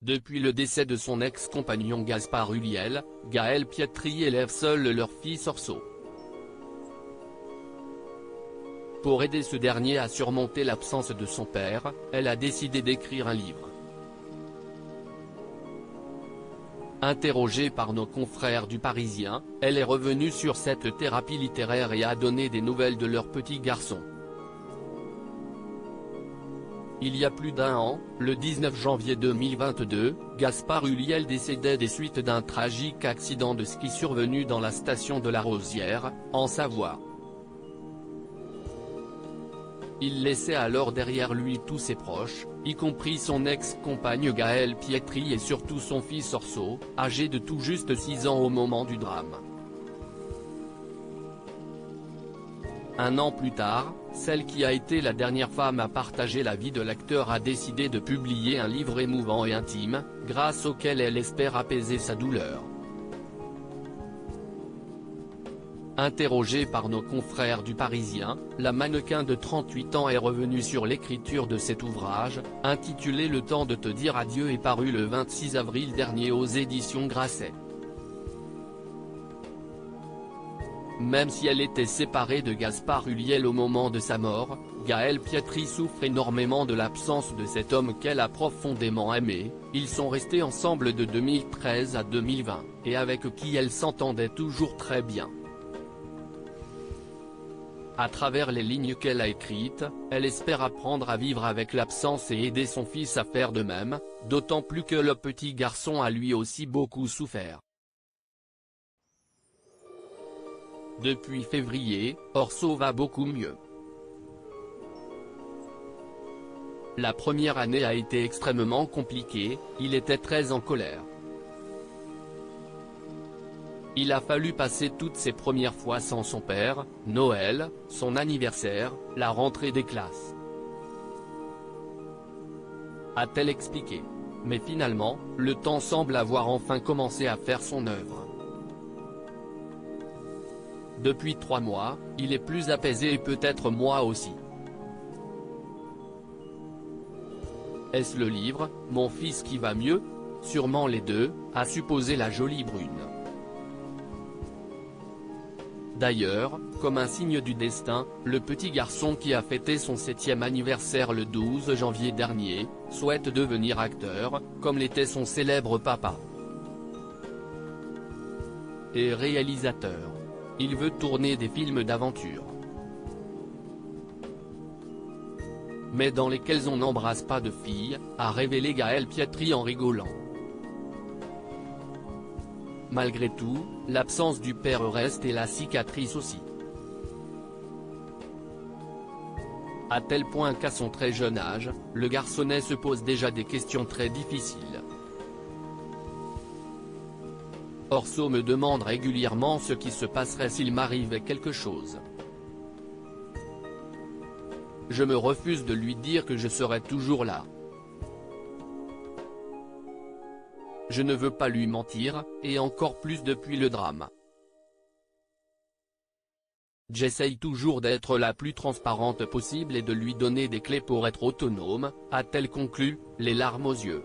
Depuis le décès de son ex-compagnon Gaspard Ulliel, Gaëlle Pietri élève seule leur fils Orso. Pour aider ce dernier à surmonter l'absence de son père, elle a décidé d'écrire un livre. Interrogée par nos confrères du Parisien, elle est revenue sur cette thérapie littéraire et a donné des nouvelles de leur petit garçon. Il y a plus d'un an, le 19 janvier 2022, Gaspard Ulliel décédait des suites d'un tragique accident de ski survenu dans la station de la Rosière, en Savoie. Il laissait alors derrière lui tous ses proches, y compris son ex-compagne Gaëlle Pietri et surtout son fils Orso, âgé de tout juste 6 ans au moment du drame. Un an plus tard, celle qui a été la dernière femme à partager la vie de l'acteur a décidé de publier un livre émouvant et intime, grâce auquel elle espère apaiser sa douleur. Interrogée par nos confrères du Parisien, la mannequin de 38 ans est revenue sur l'écriture de cet ouvrage, intitulé Le temps de te dire adieu et paru le 26 avril dernier aux éditions Grasset. Même si elle était séparée de Gaspard Ulliel au moment de sa mort, Gaëlle Pietri souffre énormément de l'absence de cet homme qu'elle a profondément aimé. Ils sont restés ensemble de 2013 à 2020, et avec qui elle s'entendait toujours très bien. À travers les lignes qu'elle a écrites, elle espère apprendre à vivre avec l'absence et aider son fils à faire de même, d'autant plus que le petit garçon a lui aussi beaucoup souffert. Depuis février, Orso va beaucoup mieux. La première année a été extrêmement compliquée, il était très en colère. Il a fallu passer toutes ces premières fois sans son père, Noël, son anniversaire, la rentrée des classes. A-t-elle expliqué. Mais finalement, le temps semble avoir enfin commencé à faire son œuvre. Depuis 3 mois, il est plus apaisé et peut-être moi aussi. Est-ce le livre, Mon fils qui va mieux? Sûrement les deux, a supposé la jolie brune. D'ailleurs, comme un signe du destin, le petit garçon qui a fêté son 7e anniversaire le 12 janvier dernier, souhaite devenir acteur, comme l'était son célèbre papa. Et réalisateur. Il veut tourner des films d'aventure. Mais dans lesquels on n'embrasse pas de filles, a révélé Gaëlle Pietri en rigolant. Malgré tout, l'absence du père reste et la cicatrice aussi. À tel point qu'à son très jeune âge, le garçonnet se pose déjà des questions très difficiles. Orso me demande régulièrement ce qui se passerait s'il m'arrivait quelque chose. Je me refuse de lui dire que je serai toujours là. Je ne veux pas lui mentir, et encore plus depuis le drame. J'essaye toujours d'être la plus transparente possible et de lui donner des clés pour être autonome, a-t-elle conclu, les larmes aux yeux.